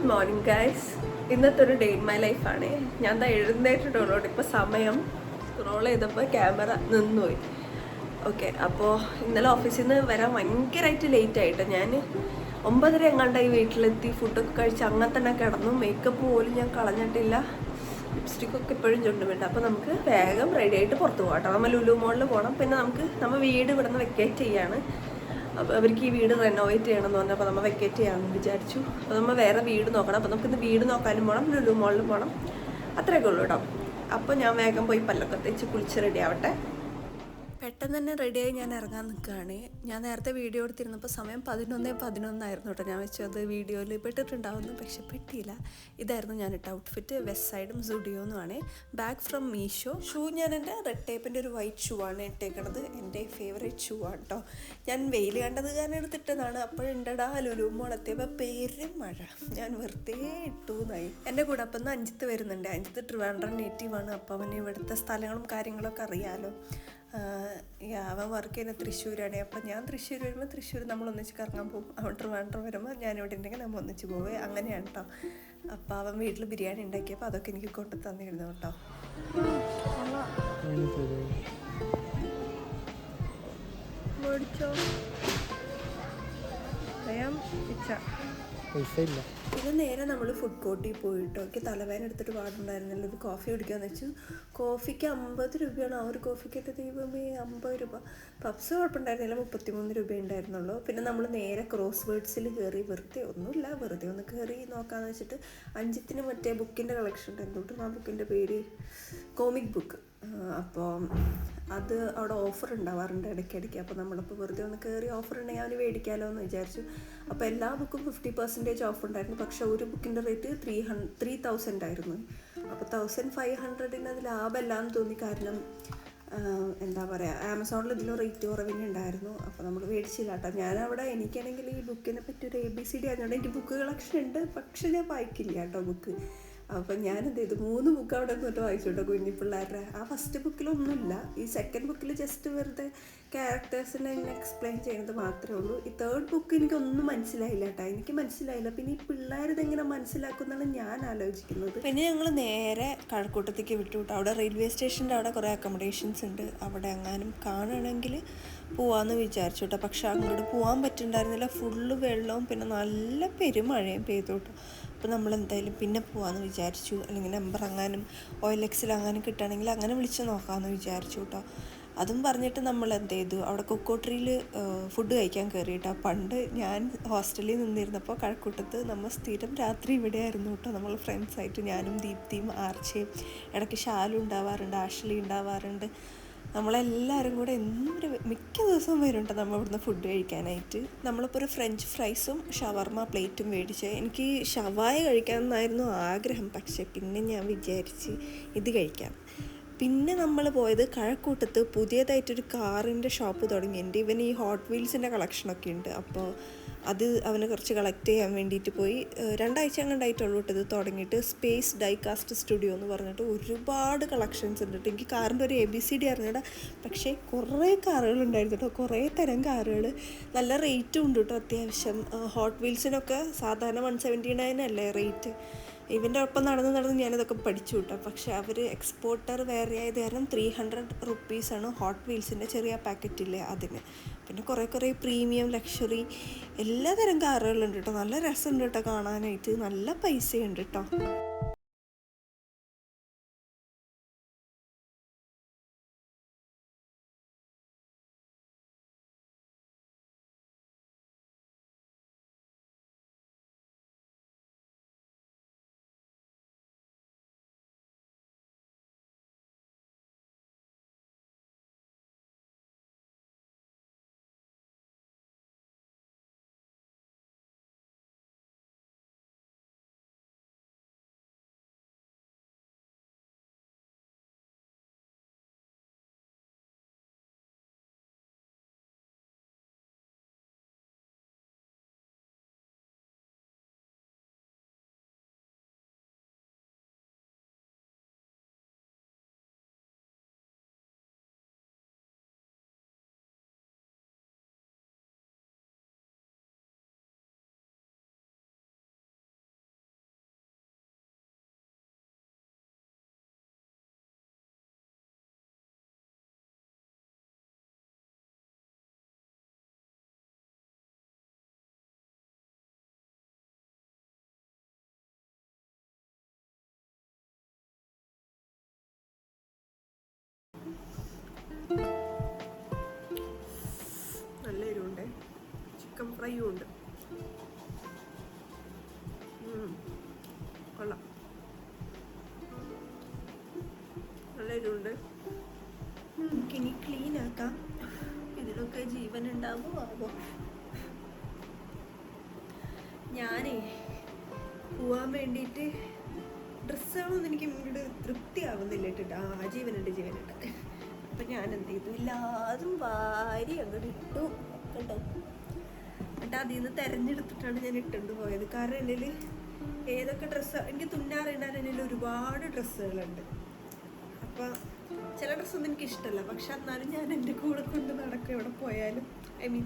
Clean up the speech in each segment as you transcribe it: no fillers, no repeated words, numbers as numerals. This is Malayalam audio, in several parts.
Good morning guys. ഇന്നത്തെ ഒരു ഡേ ഇൻ മൈ ലൈഫാണ്. ഞാൻ എന്താ എഴുന്നേറ്റിട്ടുള്ളൂ. ഇപ്പോൾ സമയം സ്ക്രോൾ ചെയ്തപ്പോൾ ക്യാമറ നിന്നുപോയി. ഓക്കെ, അപ്പോൾ ഇന്നലെ ഓഫീസിൽ നിന്ന് വരാൻ ഭയങ്കരമായിട്ട് ലേറ്റ് ആയിട്ട് ഞാൻ 9:30 എങ്ങാണ്ടായി വീട്ടിലെത്തി. ഫുഡൊക്കെ കഴിച്ച് അങ്ങനെ തന്നെ കിടന്നു. മേക്കപ്പ് പോലും ഞാൻ കളഞ്ഞിട്ടില്ല. ലിപ്സ്റ്റിക്കൊക്കെ ഇപ്പോഴും ചുണ്ടുമുണ്ട്. അപ്പോൾ നമുക്ക് വേഗം റെഡി ആയിട്ട് പുറത്ത് പോകാം കേട്ടോ. നമ്മൾ ലുലു മോളിൽ പോകണം. പിന്നെ നമ്മൾ വീട് ഇവിടെ നിന്ന് വെക്കേറ്റ് ചെയ്യാണ്. അപ്പോൾ അവർക്ക് ഈ വീട് റെനോവേറ്റ് ചെയ്യണമെന്ന് പറഞ്ഞപ്പോൾ നമ്മൾ വെക്കേറ്റ് ചെയ്യാമെന്ന് വിചാരിച്ചു. അപ്പോൾ നമ്മൾ വേറെ വീട് നോക്കണം. അപ്പോൾ നമുക്കിന്ന് വീട് നോക്കാനും പോകണം, ലുലു മോളിലും പോകണം. അത്രയൊക്കെ ഉള്ളൂ കേട്ടോ. അപ്പോൾ ഞാൻ വേഗം പോയി പല്ലൊക്കെ തേച്ച് കുളിച്ച് റെഡി ആവട്ടെ. പെട്ടെന്ന് തന്നെ റെഡിയായി ഞാൻ ഇറങ്ങാൻ നിൽക്കുകയാണ്. ഞാൻ നേരത്തെ വീഡിയോ എടുത്തിരുന്നപ്പോൾ സമയം 11:11 കേട്ടോ. ഞാൻ വെച്ചു അത് വീഡിയോയിൽ പെട്ടിട്ടുണ്ടാവുന്നു, പക്ഷെ പെട്ടിയില്ല. ഇതായിരുന്നു ഞാൻ ഇട്ട ഔട്ട്ഫിറ്റ്. വെസ്റ്റ് സൈഡും സുഡിയോന്നുമാണ്. Bag from Meesho. ഷൂ ഞാൻ എൻ്റെ റെഡ് ടേപ്പിൻ്റെ ഒരു വൈറ്റ് ഷൂ ആണ് ഇട്ടേക്കണത്. എൻ്റെ ഫേവറേറ്റ് ഷൂ ആണ് കേട്ടോ. ഞാൻ വെയിൽ കണ്ടത് കാരണം എടുത്തിട്ടതാണ്. അപ്പോഴുണ്ടടാ ലുലു മോൾ എത്തിയപ്പോൾ പേരും മഴ. ഞാൻ വെറുതെ ഇട്ടു എന്നായി. എൻ്റെ കൂടെ അപ്പം അഞ്ചിത്ത് വരുന്നുണ്ട്. അഞ്ചിത്ത് ട്രിവാൻഡ്രം നേറ്റീവാണ്. അപ്പോൾ അവന് ഇവിടുത്തെ സ്ഥലങ്ങളും കാര്യങ്ങളൊക്കെ അറിയാമല്ലോ. അവൻ വർക്ക് ചെയ്യുന്ന തൃശ്ശൂരാണ്. അപ്പം ഞാൻ തൃശ്ശൂർ വരുമ്പോൾ തൃശ്ശൂർ നമ്മൾ ഒന്നിച്ച് കറങ്ങാൻ പോകും. അവൻ ട്രിവാൻഡ്രം വരുമ്പോൾ ഞാനിവിടെ ഉണ്ടെങ്കിൽ നമ്മൾ ഒന്നിച്ച് പോവേ. അങ്ങനെയാണ് കേട്ടോ. അപ്പോൾ അവൻ വീട്ടിൽ ബിരിയാണി ഉണ്ടാക്കിയപ്പോൾ അതൊക്കെ എനിക്ക് കൊണ്ടു തന്നിരുന്നു കേട്ടോ. മേടിച്ചോ പൈസ ഇല്ല. പിന്നെ നേരെ നമ്മൾ ഫുഡ് കോർട്ടിൽ പോയിട്ട് ഒക്കെ തലവേദന എടുത്തിട്ട് പാടുണ്ടായിരുന്നല്ലോ. ഒരു കോഫി കുടിക്കാമെന്ന് വെച്ചു. കോഫിക്ക് 50 രൂപയാണ്. ആ ഒരു കോഫിക്ക് എൻ്റെ ദൈവമേ 50 രൂപ. പപ്സ് കുഴപ്പമുണ്ടായിരുന്നില്ല, 33 രൂപ ഉണ്ടായിരുന്നുള്ളൂ. പിന്നെ നമ്മൾ നേരെ ക്രോസ് വേർഡ്സിൽ കയറി. വെറുതെ ഒന്നുമില്ല, വെറുതെ ഒന്ന് കയറി നോക്കാമെന്ന് വെച്ചിട്ട്. അഞ്ചിത്തിന് മറ്റേ ബുക്കിൻ്റെ കളക്ഷൻ ഉണ്ട്. എന്തുകൊണ്ടും ആ ബുക്കിൻ്റെ പേര് കോമിക് ബുക്ക്. അപ്പോൾ അത് അവിടെ ഓഫർ ഉണ്ടാവാറുണ്ട് ഇടയ്ക്കിടയ്ക്ക്. അപ്പോൾ നമ്മളിപ്പോൾ വെറുതെ ഒന്ന് കയറി ഓഫർ ഉണ്ടെങ്കിൽ അവന് മേടിക്കാമല്ലോ എന്ന് വിചാരിച്ചു. അപ്പോൾ എല്ലാ ബുക്കും 50% ഓഫ് ഉണ്ടായിരുന്നു. പക്ഷേ ഒരു ബുക്കിൻ്റെ റേറ്റ് 3000 ആയിരുന്നു. അപ്പോൾ 1500 അത് ലാഭമല്ലാന്ന് തോന്നി. കാരണം എന്താ പറയുക, ആമസോണിൽ ഇതിലും റേറ്റ് കുറവിന് ഉണ്ടായിരുന്നു. അപ്പോൾ നമ്മൾ മേടിച്ചില്ല കേട്ടോ. ഞാനവിടെ എനിക്കാണെങ്കിൽ ഈ ബുക്കിനെ പറ്റി ഒരു ABCD ആയതുകൊണ്ട് എനിക്ക് ബുക്ക് കളക്ഷൻ ഉണ്ട്, പക്ഷെ ഞാൻ വായിക്കില്ല കേട്ടോ ബുക്ക്. അപ്പം ഞാനെന്ത് ചെയ്തു, 3 ബുക്ക് അവിടെ നിന്നിട്ട് വായിച്ചു കേട്ടോ, കുഞ്ഞി പിള്ളേരുടെ. ആ ഫസ്റ്റ് ബുക്കിലൊന്നുമില്ല. ഈ സെക്കൻഡ് ബുക്കിൽ ജസ്റ്റ് വെറുതെ ക്യാരക്ടേഴ്സിനെ ഇങ്ങനെ എക്സ്പ്ലെയിൻ ചെയ്യുന്നത് മാത്രമേ ഉള്ളൂ. ഈ തേർഡ് ബുക്ക് എനിക്കൊന്നും മനസ്സിലായില്ല കേട്ടോ. എനിക്ക് മനസ്സിലായില്ല. പിന്നെ ഈ പിള്ളേരിതെങ്ങനെ മനസ്സിലാക്കുന്നതാണ് ഞാൻ ആലോചിക്കുന്നത്. പിന്നെ ഞങ്ങൾ നേരെ കഴക്കൂട്ടത്തേക്ക് വിട്ടു കേട്ടോ. അവിടെ റെയിൽവേ സ്റ്റേഷൻ്റെ അവിടെ കുറേ അക്കോമഡേഷൻസ് ഉണ്ട്. അവിടെ എങ്ങാനും കാണുകയാണെങ്കിൽ പോവാമെന്ന് വിചാരിച്ചു കേട്ടോ. പക്ഷെ അങ്ങോട്ട് പോകാൻ പറ്റുന്നുണ്ടായിരുന്നില്ല. ഫുള്ള് വെള്ളവും പിന്നെ നല്ല പെരുമഴയും പെയ്തു കേട്ടോ. അപ്പോൾ നമ്മൾ എന്തായാലും പിന്നെ പോകാമെന്ന് വിചാരിച്ചു. അല്ലെങ്കിൽ നമ്പർ അങ്ങാനും OLX അങ്ങാനും കിട്ടുകയാണെങ്കിൽ അങ്ങനെ വിളിച്ച് നോക്കാമെന്ന് വിചാരിച്ചു കേട്ടോ. അതും പറഞ്ഞിട്ട് നമ്മൾ എന്ത് ചെയ്തു, അവിടെ കൊക്കോട്രിയിൽ ഫുഡ് കഴിക്കാൻ കയറിയിട്ടോ. പണ്ട് ഞാൻ ഹോസ്റ്റലിൽ നിന്നിരുന്നപ്പോൾ കഴക്കൂട്ടത്ത് നമ്മൾ സ്ഥിരം രാത്രി ഇവിടെ ആയിരുന്നു കേട്ടോ. നമ്മൾ ഫ്രണ്ട്സായിട്ട് ഞാനും ദീപ്തിയും ആർച്ചയും ഇടയ്ക്ക് ഷാലു ഉണ്ടാവാറുണ്ട്, ആഷ്ലി ഉണ്ടാവാറുണ്ട്. നമ്മളെല്ലാവരും കൂടെ മിക്ക ദിവസവും വരും കേട്ടോ നമ്മൾ ഇവിടുന്ന് ഫുഡ് കഴിക്കാനായിട്ട്. നമ്മളിപ്പോൾ ഒരു ഫ്രഞ്ച് ഫ്രൈസും ഷവർമ പ്ലേറ്റും മേടിച്ച്. എനിക്ക് ഷവായ കഴിക്കാമെന്നായിരുന്നു ആഗ്രഹം, പക്ഷേ പിന്നെ ഞാൻ വിചാരിച്ച് ഇത് കഴിക്കാം. പിന്നെ നമ്മൾ പോയത് കഴക്കൂട്ടത്ത് പുതിയതായിട്ടൊരു കാറിൻ്റെ ഷോപ്പ് തുടങ്ങിയിട്ടുണ്ട്. ഇവന് ഈ ഹോട്ട് വീൽസിൻ്റെ കളക്ഷനൊക്കെ ഉണ്ട്. അപ്പോൾ അത് അവന് കുറച്ച് കളക്ട് ചെയ്യാൻ വേണ്ടിയിട്ട് പോയി. 2 ആഴ്ച കണ്ടായിട്ടുള്ളൂ കേട്ടോ ഇത് തുടങ്ങിയിട്ട്. സ്പേസ് ഡൈകാസ്റ്റ് സ്റ്റുഡിയോ എന്ന് പറഞ്ഞിട്ട് ഒരുപാട് കളക്ഷൻസ് ഉണ്ട് കേട്ടോ. എനിക്ക് കാറിൻ്റെ ഒരു ABCD അറിഞ്ഞൂടാ, പക്ഷേ കുറേ കാറുകളുണ്ടായിരുന്നു കേട്ടോ. കുറേ തരം കാറുകൾ. നല്ല റേറ്റും ഉണ്ട് കേട്ടോ അത്യാവശ്യം. ഹോട്ട് വീൽസിനൊക്കെ സാധാരണ 179 അല്ലേ റേറ്റ്. ഇവൻ്റെ ഒപ്പം നടന്ന് ഞാനിതൊക്കെ പഠിച്ചു കിട്ടാം. പക്ഷെ അവർ എക്സ്പോർട്ടർ വേറെ ആയത് കാരണം 300 റുപ്പീസാണ് ഹോട്ട് വീൽസിൻ്റെ ചെറിയ പാക്കറ്റില്ലേ അതിന്. പിന്നെ കുറേ പ്രീമിയം ലക്ഷറി എല്ലാ തരം കാറുകളുണ്ട് കേട്ടോ. നല്ല രസമുണ്ട് കേട്ടോ കാണാനായിട്ട്. നല്ല പൈസയുണ്ട് കേട്ടോ. പയ്യും ഉണ്ട്. കൊള്ളാം, നല്ല എരിവുണ്ട്. നമുക്കിനി ക്ലീൻ ആക്കാം. ഇതിലൊക്കെ ജീവൻ ഉണ്ടാവുമോ ആവോ? ഞാനേ പോവാൻ വേണ്ടിയിട്ട് ഡ്രസ്സുകളൊന്നും എനിക്ക് ഇങ്ങോട്ട് തൃപ്തിയാവുന്നില്ല ഇട്ടിട്ട്. ജീവനുണ്ട്. അപ്പം ഞാൻ എന്ത് ചെയ്തു, എല്ലാതും വാരി അങ്ങോട്ട് ഇട്ടു കേട്ടോ. എന്നിട്ട് അതിൽ നിന്ന് തിരഞ്ഞെടുത്തിട്ടാണ് ഞാൻ ഇട്ടുകൊണ്ട് പോയത്. കാരണം എന്നിൽ ഏതൊക്കെ ഡ്രസ്സ് എനിക്ക് തുന്നാറുണ്ടാൻ എന്നിൽ ഒരുപാട് ഡ്രസ്സുകളുണ്ട്. അപ്പം ചില ഡ്രസ്സൊന്നും എനിക്ക് ഇഷ്ടമല്ല, പക്ഷെ എന്നാലും ഞാൻ എൻ്റെ കൂടെ കൊണ്ട് നടക്കും എവിടെ പോയാലും. ഐ മീൻ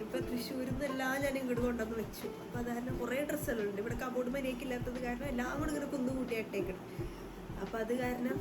ഇപ്പോൾ തൃശ്ശൂരിൽ നിന്നെല്ലാം ഞാൻ ഇങ്ങോട്ട് കൊണ്ടുവന്ന് വെച്ചു. അപ്പോൾ അത് കാരണം കുറേ ഡ്രസ്സുകളുണ്ട്. ഇവിടെ കബോർഡ് മര്യാദയ്ക്കില്ലാത്തത് കാരണം എല്ലാം കൂടെ ഇങ്ങനെ കുന്നുകൂട്ടിയിട്ടേക്കണം. അപ്പോൾ അത് കാരണം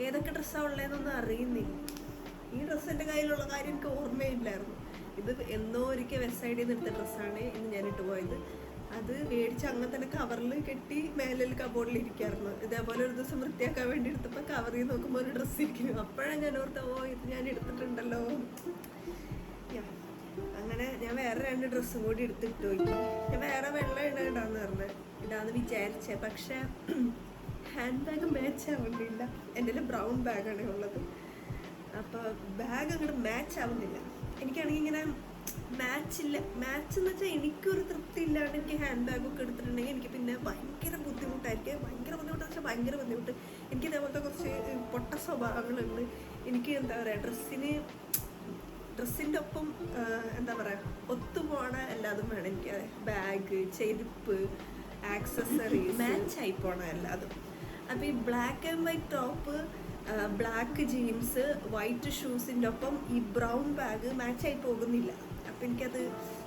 ഏതൊക്കെ ഡ്രസ്സാണ് ഉള്ളതെന്നൊന്നും അറിയുന്നില്ല. ഈ ഡ്രസ്സ് എൻ്റെ കയ്യിലുള്ള കാര്യം എനിക്ക് ഓർമ്മയില്ലായിരുന്നു. ഇത് എന്നോ ഒരിക്കൽ വെബ്സൈറ്റിൽ നിന്ന് എടുത്ത ഡ്രസ്സാണ് ഇന്ന് ഞാൻ ഇട്ട് പോയത്. അത് മേടിച്ച് അങ്ങനെ തന്നെ കവറിൽ കെട്ടി മേലിൽ കബോർഡിൽ ഇരിക്കായിരുന്നു. ഇതേപോലെ ഒരു ദിവസം വൃത്തിയാക്കാൻ വേണ്ടി എടുത്തപ്പോൾ കവറിൽ നോക്കുമ്പോൾ ഒരു ഡ്രസ്സ് ഇരിക്കുന്നു. അപ്പോഴാണ് ഞാൻ ഓർത്ത, ഇത് ഞാൻ എടുത്തിട്ടുണ്ടല്ലോ. അങ്ങനെ ഞാൻ വേറെ 2 ഡ്രസ്സും കൂടി എടുത്തിട്ട് നോക്കി. ഞാൻ വേറെ വെള്ളം ഇടാന്ന് പറഞ്ഞത് ഇടാന്ന് വിചാരിച്ചേ, പക്ഷെ ഹാൻഡ് ബാഗ് മാച്ച് ആവുന്നില്ല. എൻ്റെ ബ്രൗൺ ബാഗാണ് ഉള്ളത്. അപ്പോൾ ബാഗ് അങ്ങോട്ട് മാച്ച് ആവുന്നില്ല. എനിക്കാണെങ്കിൽ ഇങ്ങനെ മാച്ച് എന്ന് വെച്ചാൽ എനിക്കൊരു തൃപ്തി ഇല്ലാണ്ട് എനിക്ക് ഹാൻഡ് ബാഗൊക്കെ എടുത്തിട്ടുണ്ടെങ്കിൽ എനിക്ക് പിന്നെ ഭയങ്കര ബുദ്ധിമുട്ടായിരിക്കും. ഭയങ്കര ബുദ്ധിമുട്ട്. എനിക്ക് ഇതേപോലത്തെ കുറച്ച് പൊട്ട സ്വഭാവങ്ങളുണ്ട്. എനിക്ക് എന്താ പറയുക, ഡ്രസ്സിൻ്റെ ഒപ്പം എന്താ പറയുക, ഒത്തുപോണ എല്ലാതും വേണം എനിക്ക്. ബാഗ്, ചെരുപ്പ്, ആക്സസറീസ് മാച്ചായി പോണ എല്ലാതും. അപ്പോൾ ഈ black and white top, black jeans, white ഷൂസിൻ്റെ ഒപ്പം ഈ ബ്രൗൺ ബാഗ് മാച്ചായി പോകുന്നില്ല. അപ്പോൾ എനിക്കത്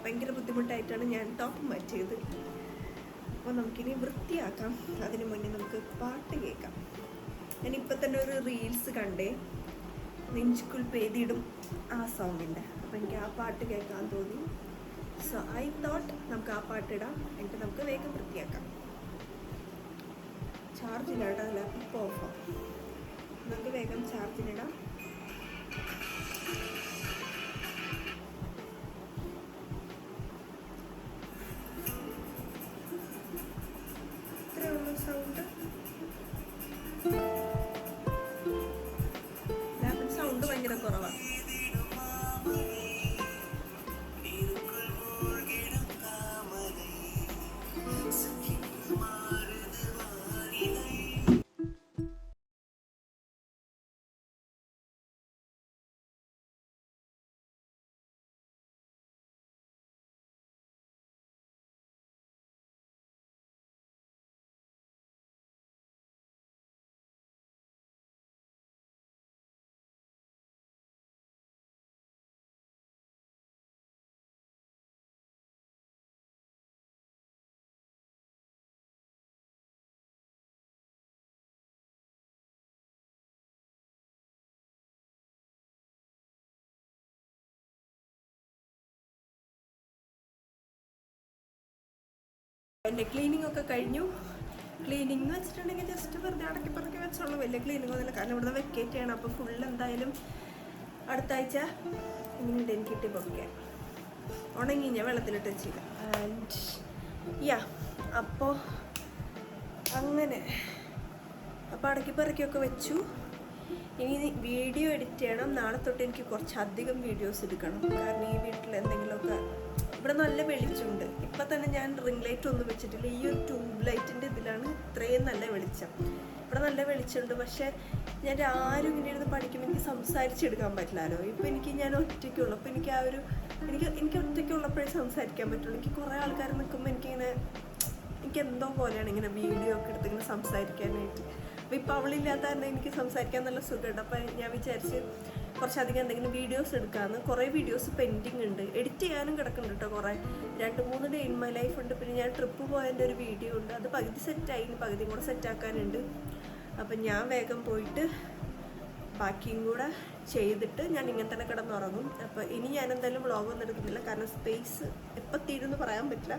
ഭയങ്കര ബുദ്ധിമുട്ടായിട്ടാണ് ഞാൻ ടോപ്പ് മാറ്റിയത്. അപ്പോൾ നമുക്കിനി വൃത്തിയാക്കാം. അതിന് മുന്നേ നമുക്ക് പാട്ട് കേൾക്കാം. ഞാനിപ്പോൾ തന്നെ ഒരു റീൽസ് കണ്ടേ, നെഞ്ചുക്കുൾ പേതിയിടും ആ സോങ്ങിൻ്റെ. അപ്പോൾ എനിക്ക് ആ പാട്ട് കേൾക്കാൻ തോന്നി. സോ ഐ തോട്ട് നമുക്ക് ആ പാട്ടിടാം, എന്നിട്ട് നമുക്ക് വേഗം വൃത്തിയാക്കാം. ചാർജിലാട്ടോ, ലാപ്ടോപ്പ് ഓഫാണ്. നമുക്ക് വേഗം ചാർജിലിടാം. ഇത്രയുള്ള സൗണ്ട്. ലാപ്ടോപ്പ് സൗണ്ട് ഭയങ്കര കുറവാണ്. എൻ്റെ ക്ലീനിങ് ഒക്കെ കഴിഞ്ഞു. ക്ലീനിങ് എന്ന് വെച്ചിട്ടുണ്ടെങ്കിൽ ജസ്റ്റ് വെറുതെ അടക്കി പറക്കി വെച്ചോളൂ. വലിയ ക്ലീനിങ് ഒന്നുമില്ല, കാരണം ഇവിടുന്ന് വെക്കേറ്റ് ചെയ്യണം. അപ്പോൾ ഫുൾ എന്തായാലും അടുത്ത ആഴ്ച ഇങ്ങനെയുണ്ട് എനിക്ക് കിട്ടി പൊക്കെ ഉണങ്ങി ഞാൻ വെള്ളത്തിലിട്ട് വെച്ചില്ല. ആൻഡ് യാ, അപ്പോൾ അങ്ങനെ അപ്പോൾ അടക്കി പറക്കിയൊക്കെ വെച്ചു. ഇനി വീഡിയോ എഡിറ്റ് ചെയ്യണം. നാളെ തൊട്ട് എനിക്ക് കുറച്ചധികം വീഡിയോസ് എടുക്കണം. കാരണം ഈ വീട്ടിൽ എന്തെങ്കിലുമൊക്കെ, ഇവിടെ നല്ല വെളിച്ചമുണ്ട്. ഇപ്പം തന്നെ ഞാൻ റിംഗ് ലൈറ്റ് ഒന്നും വെച്ചിട്ടില്ല. ഈ ഒരു ട്യൂബ് ലൈറ്റിൻ്റെ ഇതിലാണ് ഇത്രയും നല്ല വെളിച്ചം. ഇവിടെ നല്ല വെളിച്ചമുണ്ട്. പക്ഷേ ഞാൻ ആരും ഇങ്ങനെ ഇരുന്ന് പഠിക്കുമ്പോൾ എനിക്ക് സംസാരിച്ചെടുക്കാൻ പറ്റില്ലല്ലോ. ഇപ്പം ഞാൻ ഒറ്റയ്ക്കുള്ളൂ. അപ്പോൾ എനിക്ക് എനിക്ക് ഒറ്റയ്ക്കുള്ളപ്പോഴേ സംസാരിക്കാൻ പറ്റുള്ളൂ. എനിക്ക് കുറേ ആൾക്കാർ നിൽക്കുമ്പോൾ എനിക്ക് എന്തോ പോലെയാണ് ഇങ്ങനെ വീഡിയോ ഒക്കെ എടുത്ത് ഇങ്ങനെ സംസാരിക്കാനായിട്ട്. അപ്പോൾ ഇപ്പോൾ അവളില്ലാത്ത തന്നെ എനിക്ക് സംസാരിക്കാൻ നല്ല സുഖമുണ്ട്. അപ്പോൾ ഞാൻ വിചാരിച്ച് കുറച്ചധികം എന്തെങ്കിലും വീഡിയോസ് എടുക്കാമെന്ന്. കുറേ വീഡിയോസ് പെൻഡിങ് ഉണ്ട്, എഡിറ്റ് ചെയ്യാനും കിടക്കുന്നുണ്ട് കേട്ടോ. കുറേ 2-3 ഡേ ഇൻ മൈ ലൈഫ് ഉണ്ട്. പിന്നെ ഞാൻ ട്രിപ്പ് പോയതിൻ്റെ ഒരു വീഡിയോ ഉണ്ട്, അത് പകുതി സെറ്റായി, പകുതിയും കൂടെ സെറ്റാക്കാനുണ്ട്. അപ്പം ഞാൻ വേഗം പോയിട്ട് ബാക്കിയും കൂടെ ചെയ്തിട്ട് ഞാൻ ഇങ്ങനെ തന്നെ കിടന്നുറങ്ങും. അപ്പോൾ ഇനി ഞാൻ എന്തായാലും വ്ളോഗൊന്നും എടുക്കുന്നില്ല, കാരണം സ്പേസ് എപ്പോൾ തീരുമെന്ന് പറയാൻ പറ്റില്ല.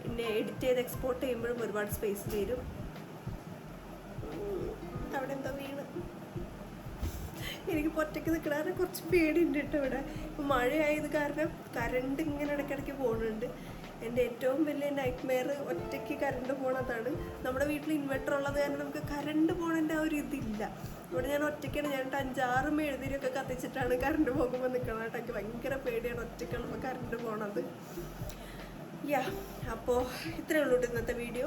പിന്നെ എഡിറ്റ് ചെയ്ത് എക്സ്പോർട്ട് ചെയ്യുമ്പോഴും ഒരുപാട് സ്പേസ് തീരും. അവിടെ എന്തോ വീണ് എനിക്കിപ്പോൾ ഒറ്റയ്ക്ക് നിൽക്കണ കുറച്ച് പേടിയുണ്ട് കേട്ടോ ഇവിടെ. ഇപ്പോൾ മഴയായത് കാരണം കറണ്ട് ഇങ്ങനെ ഇടയ്ക്കിടയ്ക്ക് പോകുന്നുണ്ട്. എൻ്റെ ഏറ്റവും വലിയ നൈറ്റ് മെയർ ഒറ്റയ്ക്ക് കറണ്ട് പോണതാണ്. നമ്മുടെ വീട്ടിൽ ഇൻവെർട്ടർ ഉള്ളത് കാരണം നമുക്ക് കറണ്ട് പോകണതിൻ്റെ ആ ഒരു ഇതില്ല. ഇവിടെ ഞാൻ ഒറ്റയ്ക്കാണ്. ഞാൻ 5-6 മെഴുതിരിയൊക്കെ കത്തിച്ചിട്ടാണ് കറണ്ട് പോകുമ്പോൾ നിൽക്കണം കേട്ടോ. എനിക്ക് ഭയങ്കര പേടിയാണ് ഒറ്റയ്ക്കുള്ളപ്പോൾ കറണ്ട് പോണത്. അപ്പോൾ ഇത്രയേ ഉള്ളൂ ഇന്നത്തെ വീഡിയോ.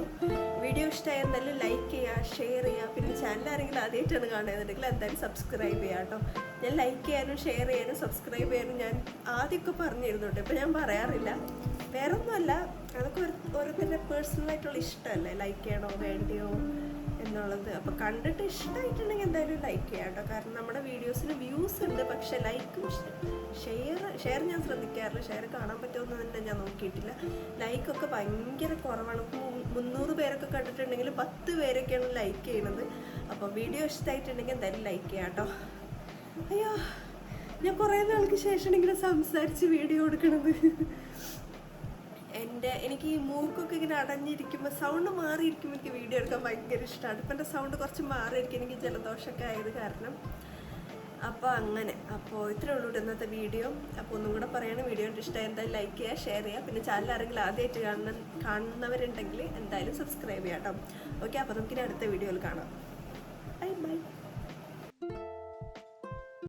ഇഷ്ടമായ എന്തായാലും ലൈക്ക് ചെയ്യുക, ഷെയർ ചെയ്യുക. പിന്നെ ചാനൽ ആരെങ്കിലും ആദ്യമായിട്ടാണ് കാണുന്നുണ്ടെങ്കിൽ എന്തായാലും സബ്സ്ക്രൈബ് ചെയ്യുക കേട്ടോ. ഞാൻ ലൈക്ക് ചെയ്യാനും ഷെയർ ചെയ്യാനും സബ്സ്ക്രൈബ് ചെയ്യാനും ഞാൻ ആദ്യമൊക്കെ പറഞ്ഞിരുന്നു കേട്ടോ. ഇപ്പം ഞാൻ പറയാറില്ല. വേറൊന്നുമല്ല, അതൊക്കെ ഓരോരുത്തരുടെ പേഴ്സണലായിട്ടുള്ള ഇഷ്ടമല്ലേ, ലൈക്ക് ചെയ്യണോ വേണ്ടിയോ എന്നുള്ളത്. അപ്പോൾ കണ്ടിട്ട് ഇഷ്ടമായിട്ടുണ്ടെങ്കിൽ എന്തായാലും ലൈക്ക് ചെയ്യാം കേട്ടോ. കാരണം നമ്മുടെ വീഡിയോസിന് വ്യൂസ് ഉണ്ട്, പക്ഷേ ലൈക്കും ഷെയർ ഞാൻ ശ്രദ്ധിക്കാറില്ല. ഷെയർ കാണാൻ പറ്റുമെന്ന് തന്നെ ഞാൻ നോക്കിയിട്ടില്ല. ലൈക്കൊക്കെ ഭയങ്കര കുറവാണ്. 300 പേരൊക്കെ കണ്ടിട്ടുണ്ടെങ്കിൽ 10 പേരൊക്കെയാണ് ലൈക്ക് ചെയ്യുന്നത്. അപ്പോൾ വീഡിയോ ഇഷ്ടമായിട്ടുണ്ടെങ്കിൽ എന്തായാലും ലൈക്ക് ചെയ്യാം കേട്ടോ. അയ്യോ, ഞാൻ കുറേ നാൾക്ക് ശേഷമാണ് ഇങ്ങനെ സംസാരിച്ച് വീഡിയോ എടുക്കണത്. എനിക്ക് ഈ മൂക്കൊക്കെ ഇങ്ങനെ അടഞ്ഞിരിക്കുമ്പോൾ സൗണ്ട് മാറിയിരിക്കുമ്പോൾ എനിക്ക് വീഡിയോ എടുക്കാൻ ഭയങ്കര ഇഷ്ടമാണ്. ഇപ്പം എൻ്റെ സൗണ്ട് കുറച്ച് മാറിയിരിക്കും, എനിക്ക് ജലദോഷമൊക്കെ ആയത് കാരണം. അപ്പോൾ അങ്ങനെ. അപ്പോൾ ഇത്രയേ ഉള്ളൂ ഇന്നത്തെ വീഡിയോ. അപ്പോൾ ഒന്നും കൂടെ പറയുകയാണ്, വീഡിയോ ഇഷ്ടമായി എന്തായാലും ലൈക്ക് ചെയ്യുക, ഷെയർ ചെയ്യുക. പിന്നെ ചാനൽ ആരെങ്കിലും ആദ്യമായിട്ട് കാണുന്നവരുണ്ടെങ്കിൽ എന്തായാലും സബ്സ്ക്രൈബ് ചെയ്യാം കേട്ടോ. ഓക്കെ, അപ്പോൾ നമുക്കിനി അടുത്ത വീഡിയോയിൽ കാണാം. ബൈ.